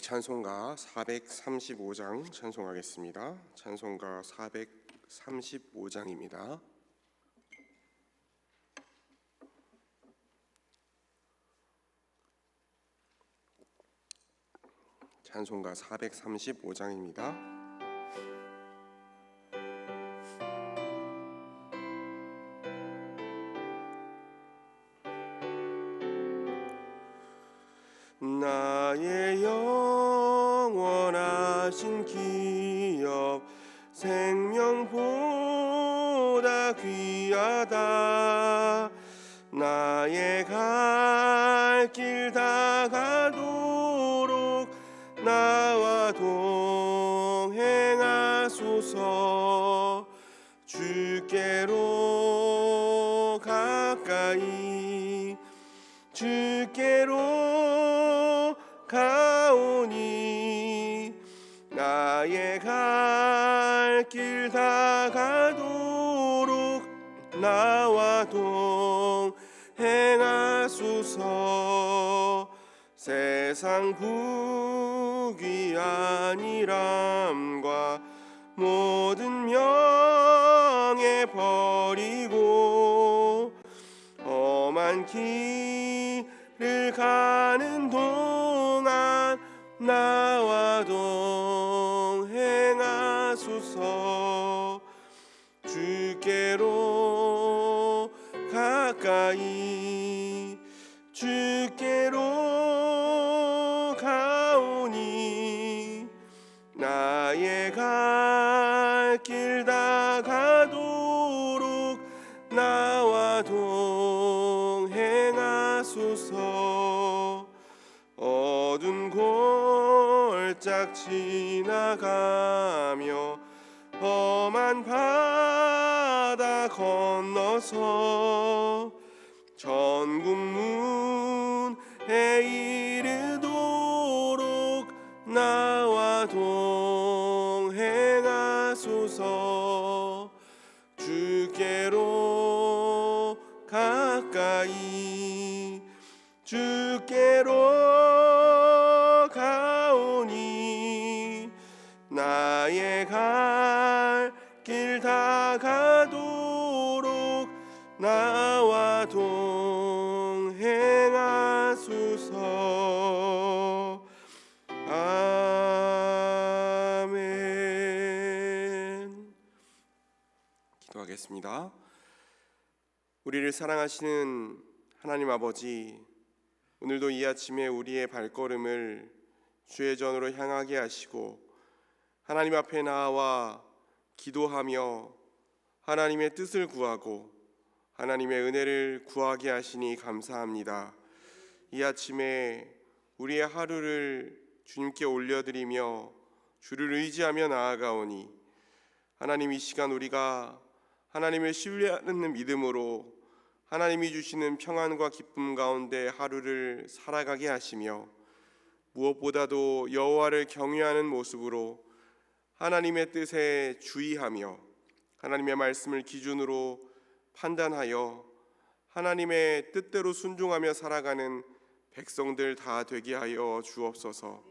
찬송가 435장 찬송하겠습니다. 찬송가 435장입니다. 찬송가 435장입니다. 나의 영원하신 기업 생명보다 귀하다. 나의 갈 길 다가도록 나와 동행하소서. 주께로 가까이 주께로 가오니 나의 갈 길 다가도록 나와 동행하소서. 세상 부귀한 일함과 모든 명예 버리고 험한 길을 가는 동안 나와 동행하소서. 주께로 가까이 주께로 가오니 나의 갈 길 다가도록 나와 동행하소서. 어두운 골짝 지나가며 험한 바다 건너서 천국 문에 이르도록 나와 동행하소서. 주께로 가까이 주께로 가오니 나의 갈 길 다가도록 나와 동행하소서. 아멘. 기도하겠습니다. 우리를 사랑하시는 하나님 아버지, 오늘도 이 아침에 우리의 발걸음을 주의 전으로 향하게 하시고 하나님 앞에 나와 기도하며 하나님의 뜻을 구하고 하나님의 은혜를 구하게 하시니 감사합니다. 이 아침에 우리의 하루를 주님께 올려드리며 주를 의지하며 나아가오니 하나님, 이 시간 우리가 하나님을 신뢰하는 믿음으로 하나님이 주시는 평안과 기쁨 가운데 하루를 살아가게 하시며 무엇보다도 여호와를 경외하는 모습으로 하나님의 뜻에 주의하며 하나님의 말씀을 기준으로 판단하여 하나님의 뜻대로 순종하며 살아가는 백성들 다 되게 하여 주옵소서.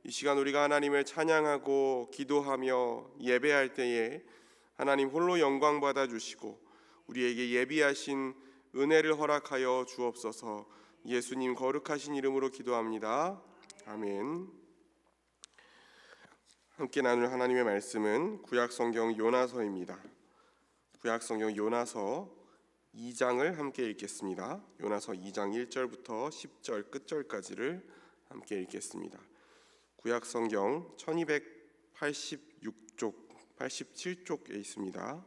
이 시간 우리가 하나님을 찬양하고 기도하며 예배할 때에 하나님 홀로 영광 받아 주시고 우리에게 예비하신 은혜를 허락하여 주옵소서. 예수님 거룩하신 이름으로 기도합니다. 아멘. 함께 나눌 하나님의 말씀은 구약성경 요나서입니다. 구약성경 요나서 2장을 함께 읽겠습니다. 요나서 2장 1절부터 10절 끝절까지를 함께 읽겠습니다. 구약성경 1286쪽 87쪽에 있습니다.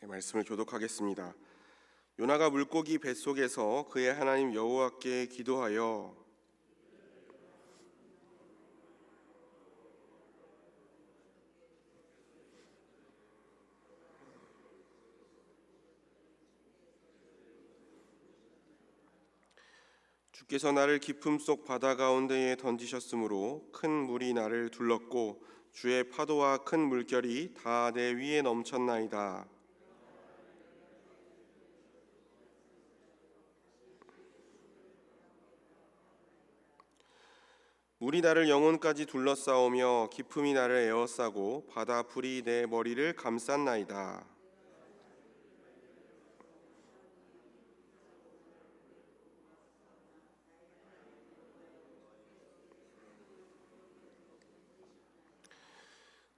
말씀을 교독하겠습니다. 요나가 물고기 뱃속에서 그의 하나님 여호와께 기도하여 주께서 나를 깊음 속 바다 가운데에 던지셨으므로 큰 물이 나를 둘렀고 주의 파도와 큰 물결이 다 내 위에 넘쳤나이다. 물이 나를 영혼까지 둘러싸오며 기품이 나를 에워싸고 바다 불이 내 머리를 감쌌나이다.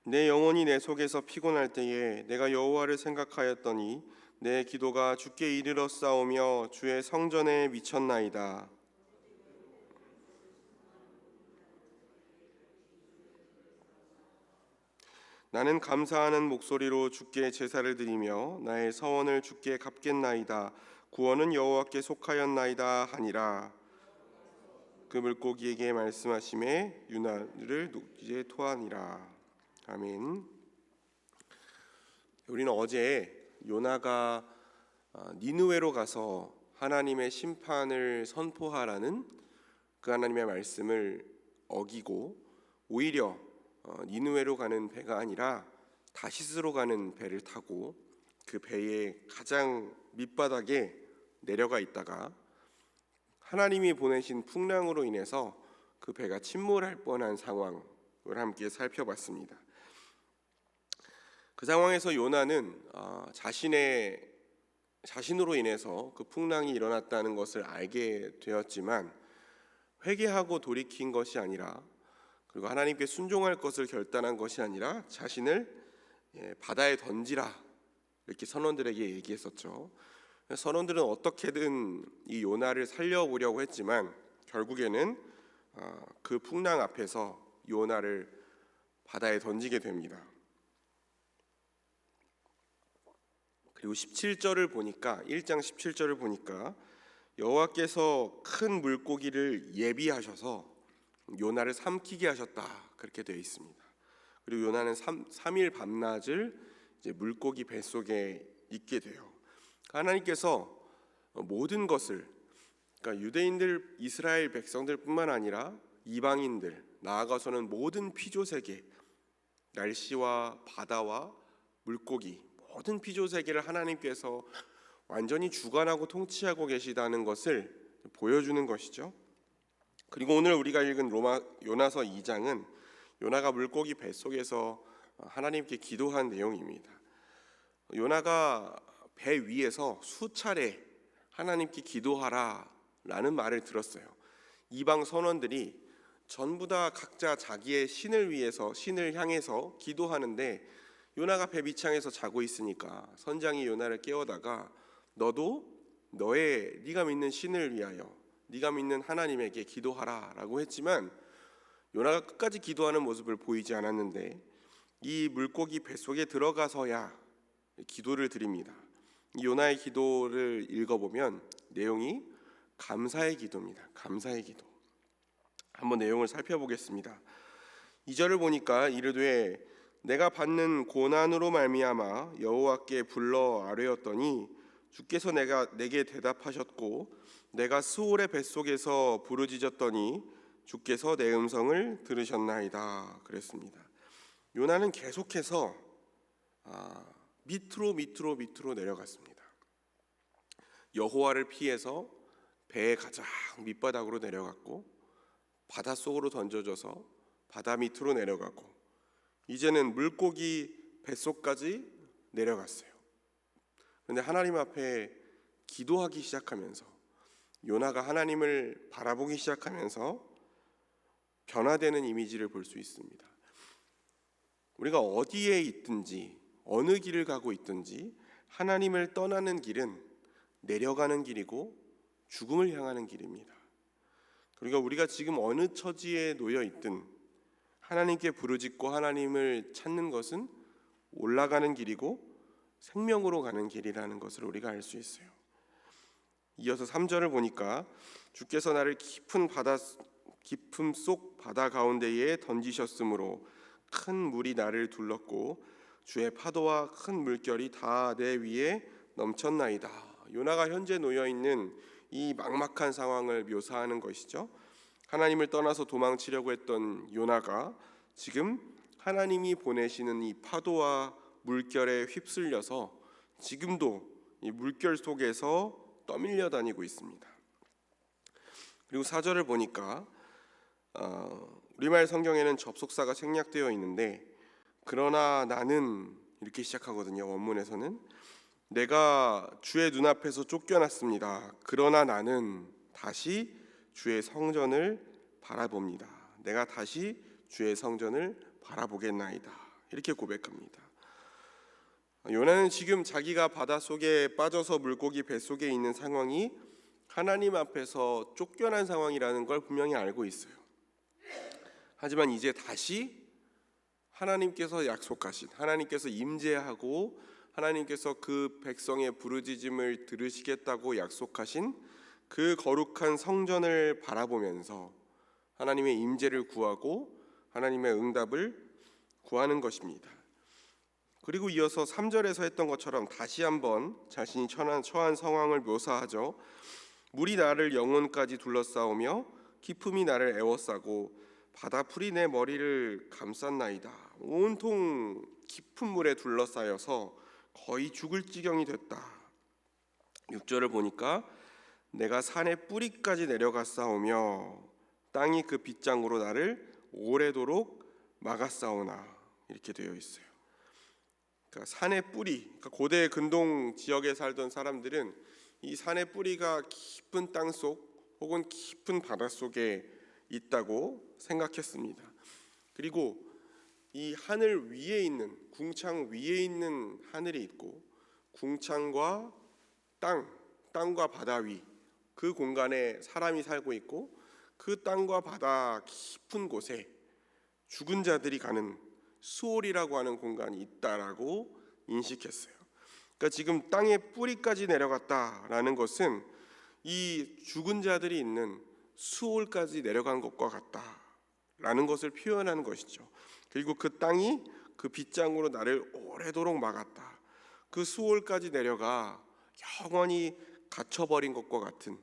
내 영혼이 내 속에서 피곤할 때에 내가 여호와를 생각하였더니 내 기도가 주께 이르렀사오며 주의 성전에 미쳤나이다. 나는 감사하는 목소리로 주께 제사를 드리며 나의 서원을 주께 갚겠나이다. 구원은 여호와께 속하였나이다 하니라. 그 물고기에게 말씀하심에 유나를 녹지에 토하니라. 아멘. 우리는 어제 요나가 니느웨로 가서 하나님의 심판을 선포하라는 그 하나님의 말씀을 어기고 오히려 니느웨로 가는 배가 아니라 다시스로 가는 배를 타고 그 배의 가장 밑바닥에 내려가 있다가 하나님이 보내신 풍랑으로 인해서 그 배가 침몰할 뻔한 상황을 함께 살펴봤습니다. 그 상황에서 요나는 자신으로 인해서 그 풍랑이 일어났다는 것을 알게 되었지만 회개하고 돌이킨 것이 아니라, 그리고 하나님께 순종할 것을 결단한 것이 아니라 자신을 바다에 던지라 이렇게 선원들에게 얘기했었죠. 선원들은 어떻게든 이 요나를 살려보려고 했지만 결국에는 그 풍랑 앞에서 요나를 바다에 던지게 됩니다. 그리고 17절을 보니까 1장 17절을 보니까 여호와께서 큰 물고기를 예비하셔서 요나를 삼키게 하셨다 그렇게 되어 있습니다. 그리고 요나는 3일 밤낮을 이제 물고기 뱃속에 있게 돼요. 하나님께서 모든 것을, 그러니까 유대인들, 이스라엘 백성들뿐만 아니라 이방인들, 나아가서는 모든 피조세계, 날씨와 바다와 물고기, 모든 피조세계를 하나님께서 완전히 주관하고 통치하고 계시다는 것을 보여주는 것이죠. 그리고 오늘 우리가 읽은 요나서 2장은 요나가 물고기 뱃속에서 하나님께 기도한 내용입니다. 요나가 배 위에서 수차례 하나님께 기도하라라는 말을 들었어요. 이방 선원들이 전부 다 각자 자기의 신을 위해서, 신을 향해서 기도하는데 요나가 배 밑창에서 자고 있으니까 선장이 요나를 깨워다가 너도 네가 믿는 신을 위하여, 네가 믿는 하나님에게 기도하라라고 했지만 요나가 끝까지 기도하는 모습을 보이지 않았는데 이 물고기 뱃속에 들어가서야 기도를 드립니다. 이 요나의 기도를 읽어보면 내용이 감사의 기도입니다. 감사의 기도. 한번 내용을 살펴보겠습니다. 2절을 보니까 이르되 내가 받는 고난으로 말미암아 여호와께 불러 아뢰었더니 주께서 내게 대답하셨고 내가 스올의 뱃속에서 부르짖었더니 주께서 내 음성을 들으셨나이다 그랬습니다. 요나는 계속해서 밑으로 내려갔습니다. 여호와를 피해서 배의 가장 밑바닥으로 내려갔고 바닷속으로 던져져서 바다 밑으로 내려가고 이제는 물고기 뱃속까지 내려갔어요. 그런데 하나님 앞에 기도하기 시작하면서 요나가 하나님을 바라보기 시작하면서 변화되는 이미지를 볼 수 있습니다. 우리가 어디에 있든지 어느 길을 가고 있든지 하나님을 떠나는 길은 내려가는 길이고 죽음을 향하는 길입니다. 그러니까 우리가 지금 어느 처지에 놓여 있든 하나님께 부르짖고 하나님을 찾는 것은 올라가는 길이고 생명으로 가는 길이라는 것을 우리가 알 수 있어요. 이어서 3절을 보니까 주께서 나를 깊음 속 바다 가운데에 던지셨으므로 큰 물이 나를 둘렀고 주의 파도와 큰 물결이 다 내 위에 넘쳤나이다. 요나가 현재 놓여 있는 이 막막한 상황을 묘사하는 것이죠. 하나님을 떠나서 도망치려고 했던 요나가 지금 하나님이 보내시는 이 파도와 물결에 휩쓸려서 지금도 이 물결 속에서 떠밀려 다니고 있습니다. 그리고 4절을 보니까 우리말 성경에는 접속사가 생략되어 있는데 그러나 나는 이렇게 시작하거든요. 원문에서는 내가 주의 눈앞에서 쫓겨났습니다. 그러나 나는 다시 주의 성전을 바라봅니다. 내가 다시 주의 성전을 바라보겠나이다. 이렇게 고백합니다. 요나는 지금 자기가 바닷속에 빠져서 물고기 뱃속에 있는 상황이 하나님 앞에서 쫓겨난 상황이라는 걸 분명히 알고 있어요. 하지만 이제 다시 하나님께서 약속하신, 하나님께서 임재하고 하나님께서 그 백성의 부르짖음을 들으시겠다고 약속하신 그 거룩한 성전을 바라보면서 하나님의 임재를 구하고 하나님의 응답을 구하는 것입니다. 그리고 이어서 3절에서 했던 것처럼 다시 한번 자신이 처한 상황을 묘사하죠. 물이 나를 영혼까지 둘러싸오며 깊음이 나를 에워싸고 바다풀이 내 머리를 감쌌나이다. 온통 깊은 물에 둘러싸여서 거의 죽을 지경이 됐다. 6절을 보니까 내가 산의 뿌리까지 내려갔사오며 땅이 그 빗장으로 나를 오래도록 막았사오나 이렇게 되어 있어요. 그러니까 산의 뿌리, 그러니까 고대 근동 지역에 살던 사람들은 이 산의 뿌리가 깊은 땅속 혹은 깊은 바닷속에 있다고 생각했습니다. 그리고 이 하늘 위에 있는, 궁창 위에 있는 하늘이 있고 궁창과 땅과 바다 위, 그 공간에 사람이 살고 있고 그 땅과 바다 깊은 곳에 죽은 자들이 가는 수올이라고 하는 공간이 있다라고 인식했어요. 그러니까 지금 땅의 뿌리까지 내려갔다라는 것은 이 죽은 자들이 있는 수올까지 내려간 것과 같다라는 것을 표현하는 것이죠. 그리고 그 땅이 그 빗장으로 나를 오래도록 막았다. 그 수올까지 내려가 영원히 갇혀버린 것과 같은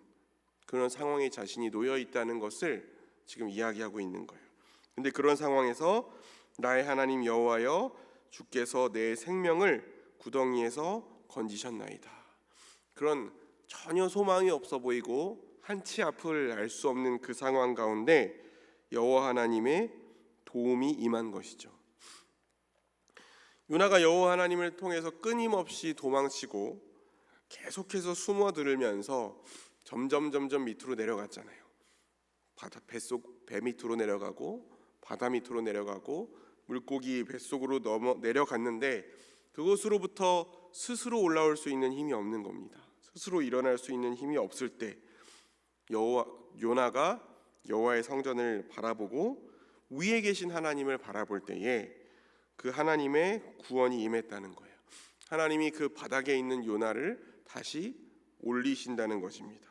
그런 상황에 자신이 놓여 있다는 것을 지금 이야기하고 있는 거예요. 근데 그런 상황에서 나의 하나님 여호와여 주께서 내 생명을 구덩이에서 건지셨나이다. 그런 전혀 소망이 없어 보이고 한치 앞을 알 수 없는 그 상황 가운데 여호와 하나님의 도움이 임한 것이죠. 요나가 여호와 하나님을 통해서 끊임없이 도망치고 계속해서 숨어들으면서 점점 밑으로 내려갔잖아요. 배 밑으로 내려가고 바다 밑으로 내려가고 물고기 뱃속으로 내려갔는데 그곳으로부터 스스로 올라올 수 있는 힘이 없는 겁니다. 스스로 일어날 수 있는 힘이 없을 때 요나가 여호와의 성전을 바라보고 위에 계신 하나님을 바라볼 때에 그 하나님의 구원이 임했다는 거예요. 하나님이 그 바닥에 있는 요나를 다시 올리신다는 것입니다.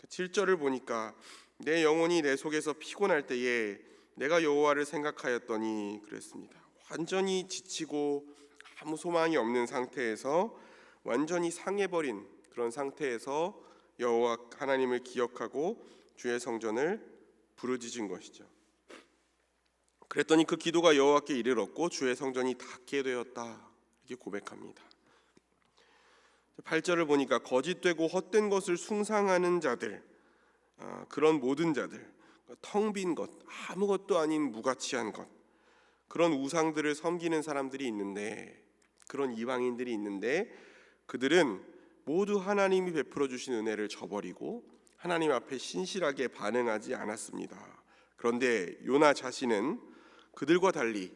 7절을 보니까 내 영혼이 내 속에서 피곤할 때에 내가 여호와를 생각하였더니 그랬습니다. 완전히 지치고 아무 소망이 없는 상태에서 완전히 상해버린 그런 상태에서 여호와 하나님을 기억하고 주의 성전을 부르짖은 것이죠. 그랬더니 그 기도가 여호와께 이르렀고 주의 성전이 닿게 되었다 이렇게 고백합니다. 8절을 보니까 거짓되고 헛된 것을 숭상하는 자들, 그런 모든 자들, 텅 빈 것, 아무것도 아닌 무가치한 것, 그런 우상들을 섬기는 사람들이 있는데, 그런 이방인들이 있는데 그들은 모두 하나님이 베풀어 주신 은혜를 저버리고 하나님 앞에 신실하게 반응하지 않았습니다. 그런데 요나 자신은 그들과 달리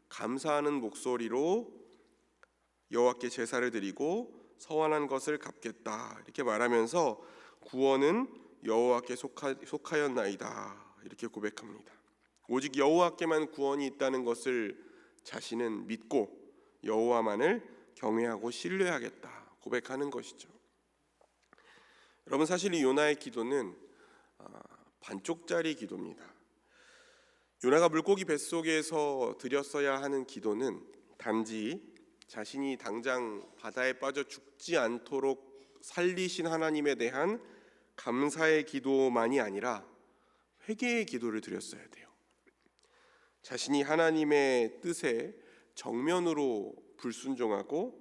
감사하는 목소리로 여호와께 제사를 드리고 서원한 것을 갚겠다 이렇게 말하면서 구원은 여호와께 속하였나이다 이렇게 고백합니다. 오직 여호와께만 구원이 있다는 것을 자신은 믿고 여호와만을 경외하고 신뢰하겠다 고백하는 것이죠. 여러분, 사실 이 요나의 기도는 반쪽짜리 기도입니다. 요나가 물고기 뱃속에서 드렸어야 하는 기도는 단지 자신이 당장 바다에 빠져 죽지 않도록 살리신 하나님에 대한 감사의 기도만이 아니라 회개의 기도를 드렸어야 돼요. 자신이 하나님의 뜻에 정면으로 불순종하고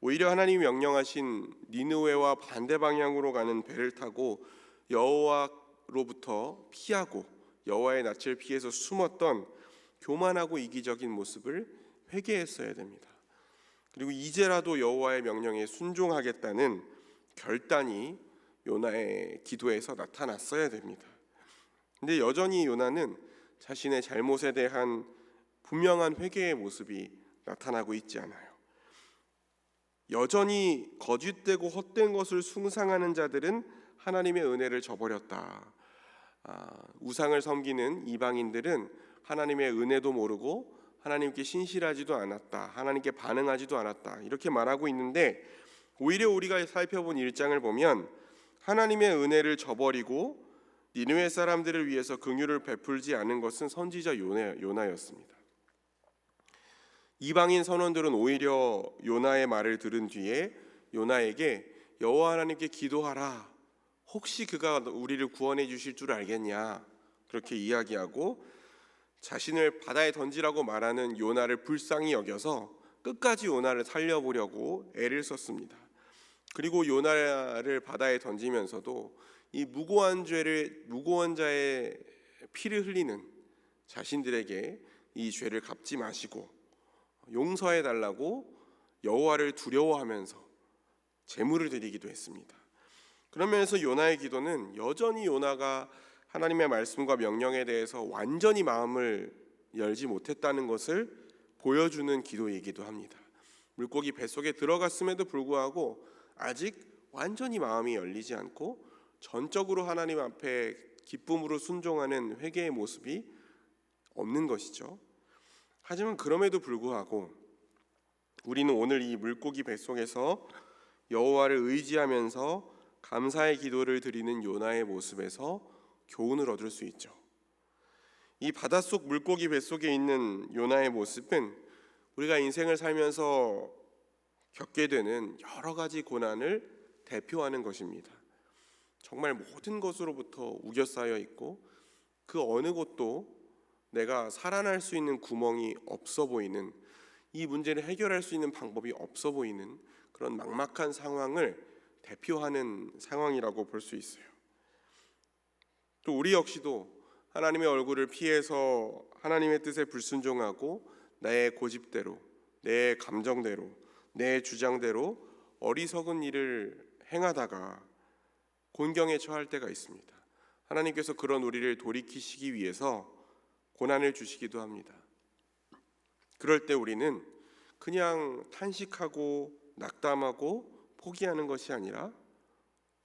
오히려 하나님이 명령하신 니느웨와 반대 방향으로 가는 배를 타고 여호와로부터 피하고 여호와의 낯을 피해서 숨었던 교만하고 이기적인 모습을 회개했어야 됩니다. 그리고 이제라도 여호와의 명령에 순종하겠다는 결단이 요나의 기도에서 나타났어야 됩니다. 근데 여전히 요나는 자신의 잘못에 대한 분명한 회개의 모습이 나타나고 있지 않아요. 여전히 거짓되고 헛된 것을 숭상하는 자들은 하나님의 은혜를 저버렸다. 우상을 섬기는 이방인들은 하나님의 은혜도 모르고 하나님께 신실하지도 않았다. 하나님께 반응하지도 않았다. 이렇게 말하고 있는데, 오히려 우리가 살펴본 1장을 보면 하나님의 은혜를 저버리고 니느웨 사람들을 위해서 긍휼을 베풀지 않은 것은 선지자 요나였습니다. 이방인 선원들은 오히려 요나의 말을 들은 뒤에 요나에게 여호와 하나님께 기도하라. 혹시 그가 우리를 구원해 주실 줄 알겠냐? 그렇게 이야기하고 자신을 바다에 던지라고 말하는 요나를 불쌍히 여겨서 끝까지 요나를 살려보려고 애를 썼습니다. 그리고 요나를 바다에 던지면서도 이 무고한 자의 피를 흘리는 자신들에게 이 죄를 갚지 마시고 용서해 달라고 여호와를 두려워하면서 제물을 드리기도 했습니다. 그런 면에서 요나의 기도는 여전히 요나가 하나님의 말씀과 명령에 대해서 완전히 마음을 열지 못했다는 것을 보여주는 기도이기도 합니다. 물고기 뱃속에 들어갔음에도 불구하고 아직 완전히 마음이 열리지 않고 전적으로 하나님 앞에 기쁨으로 순종하는 회개의 모습이 없는 것이죠. 하지만 그럼에도 불구하고 우리는 오늘 이 물고기 뱃속에서 여호와를 의지하면서 감사의 기도를 드리는 요나의 모습에서 교훈을 얻을 수 있죠. 이 바닷속 물고기 뱃속에 있는 요나의 모습은 우리가 인생을 살면서 겪게 되는 여러 가지 고난을 대표하는 것입니다. 정말 모든 것으로부터 우겨싸여 있고 그 어느 곳도 내가 살아날 수 있는 구멍이 없어 보이는, 이 문제를 해결할 수 있는 방법이 없어 보이는 그런 막막한 상황을 대표하는 상황이라고 볼 수 있어요. 또 우리 역시도 하나님의 얼굴을 피해서 하나님의 뜻에 불순종하고 나의 고집대로, 내 감정대로, 내 주장대로 어리석은 일을 행하다가 곤경에 처할 때가 있습니다. 하나님께서 그런 우리를 돌이키시기 위해서 고난을 주시기도 합니다. 그럴 때 우리는 그냥 탄식하고 낙담하고 포기하는 것이 아니라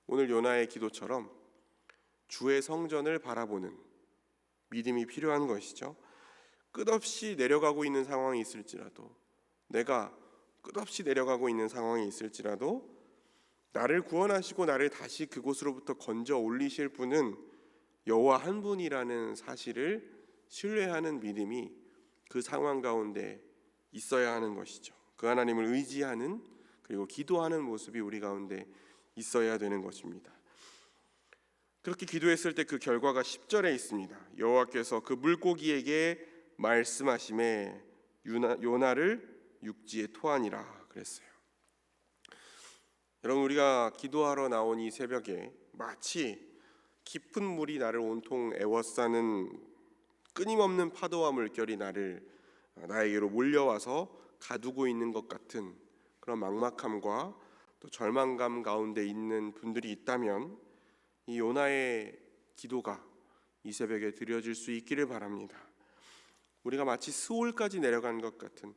오늘 요나의 기도처럼 주의 성전을 바라보는 믿음이 필요한 것이죠. 끝없이 내려가고 있는 상황이 있을지라도, 내가 끝없이 내려가고 있는 상황이 있을지라도 나를 구원하시고 나를 다시 그곳으로부터 건져 올리실 분은 여호와 한 분이라는 사실을 신뢰하는 믿음이 그 상황 가운데 있어야 하는 것이죠. 그 하나님을 의지하는, 그리고 기도하는 모습이 우리 가운데 있어야 되는 것입니다. 그렇게 기도했을 때 그 결과가 10절에 있습니다. 여호와께서 그 물고기에게 말씀하심에 요나를 육지에 토하니라 그랬어요. 여러분, 우리가 기도하러 나온 이 새벽에 마치 깊은 물이 나를 온통 에워싸는 끊임없는 파도와 물결이 나에게로 몰려와서 가두고 있는 것 같은 그런 막막함과 또 절망감 가운데 있는 분들이 있다면 이 요나의 기도가 이 새벽에 드려질 수 있기를 바랍니다. 우리가 마치 스올까지 내려간 것 같은,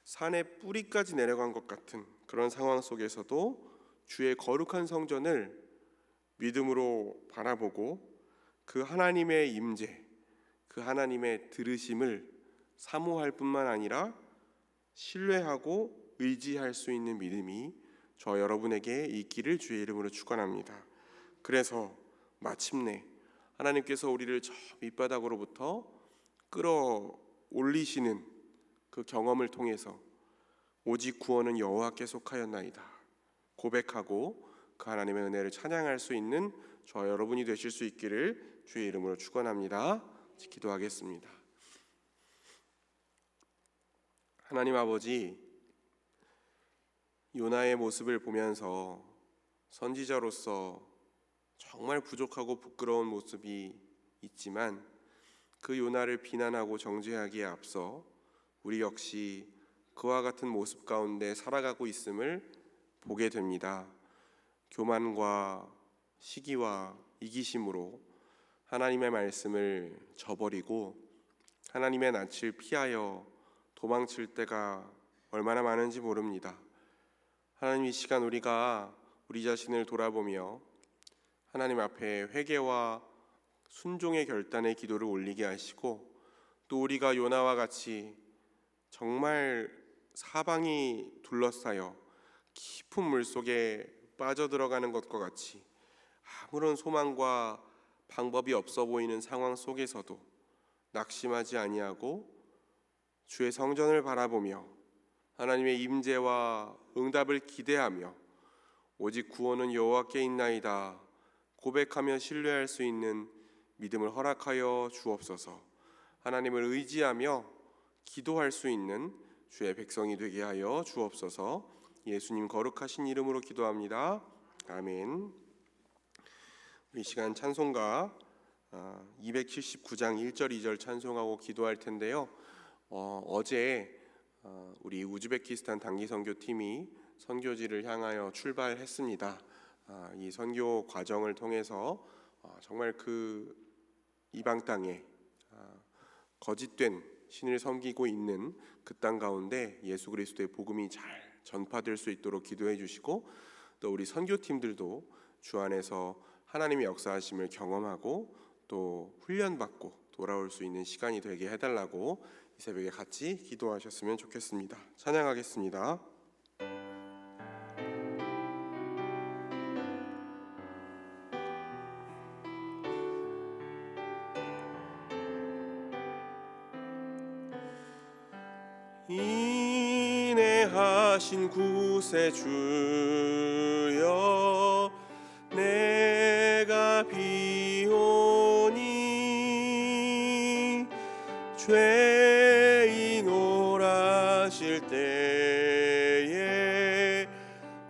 산의 뿌리까지 내려간 것 같은 그런 상황 속에서도 주의 거룩한 성전을 믿음으로 바라보고 그 하나님의 임재, 그 하나님의 들으심을 사모할 뿐만 아니라 신뢰하고 의지할 수 있는 믿음이 저 여러분에게 있기를 주의 이름으로 축원합니다. 그래서 마침내 하나님께서 우리를 저 밑바닥으로부터 끌어올리시는 그 경험을 통해서 오직 구원은 여호와께 속하였나이다 고백하고 그 하나님의 은혜를 찬양할 수 있는 저 여러분이 되실 수 있기를 주의 이름으로 축원합니다. 기도하겠습니다. 하나님 아버지, 요나의 모습을 보면서 선지자로서 정말 부족하고 부끄러운 모습이 있지만 그 요나를 비난하고 정죄하기에 앞서 우리 역시 그와 같은 모습 가운데 살아가고 있음을 보게 됩니다. 교만과 시기와 이기심으로 하나님의 말씀을 저버리고 하나님의 낯을 피하여 도망칠 때가 얼마나 많은지 모릅니다. 하나님, 이 시간 우리가 우리 자신을 돌아보며 하나님 앞에 회개와 순종의 결단의 기도를 올리게 하시고, 또 우리가 요나와 같이 정말 사방이 둘러싸여 깊은 물속에 빠져들어가는 것과 같이 아무런 소망과 방법이 없어 보이는 상황 속에서도 낙심하지 아니하고 주의 성전을 바라보며 하나님의 임재와 응답을 기대하며 오직 구원은 여호와께 있나이다 고백하며 신뢰할 수 있는 믿음을 허락하여 주옵소서. 하나님을 의지하며 기도할 수 있는 주의 백성이 되게 하여 주옵소서. 예수님 거룩하신 이름으로 기도합니다. 아멘. 이 시간 찬송가 279장 1절 2절 찬송하고 기도할 텐데요. 어제 우리 우즈베키스탄 단기 선교팀이 선교지를 향하여 출발했습니다. 이 선교 과정을 통해서 정말 그 이방 땅에 거짓된 신을 섬기고 있는 그 땅 가운데 예수 그리스도의 복음이 잘 전파될 수 있도록 기도해 주시고, 또 우리 선교팀들도 주 안에서 하나님의 역사하심을 경험하고 또 훈련받고 돌아올 수 있는 시간이 되게 해달라고 이 새벽에 같이 기도하셨으면 좋겠습니다. 찬양하겠습니다. 인내하신 구세주여, 내가 비오니 죄인 오라실 때에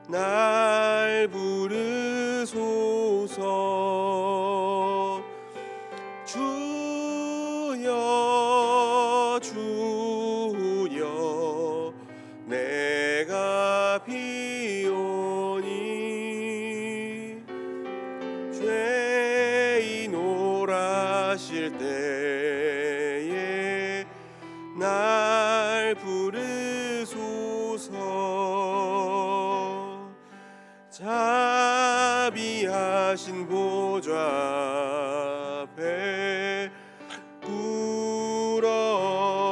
날 부르소서. 주여 주여, 내가 비오니 죄인 오라실 때에 날 부르소서. 자비하신 보좌 앞에 꿇어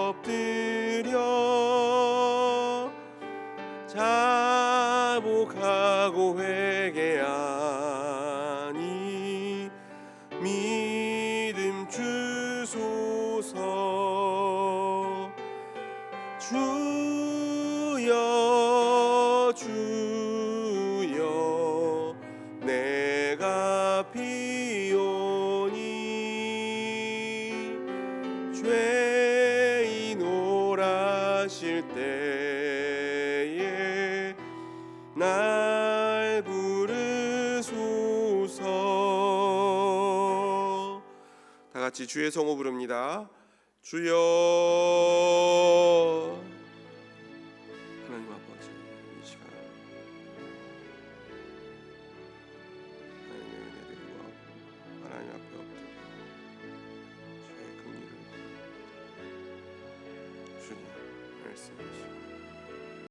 엎드려 자복하고 회개하니 믿음 주소서. 주여 주여, 내가 비오니 죄인 오라실 때에 날 부르소서. 다 같이 주의 성호 부릅니다. 주여. 하나님 아버지, 이 시간 하나님의 은혜를 구하고 하나님 앞에 엎드려 주의 긍휼을 주님 말씀하시고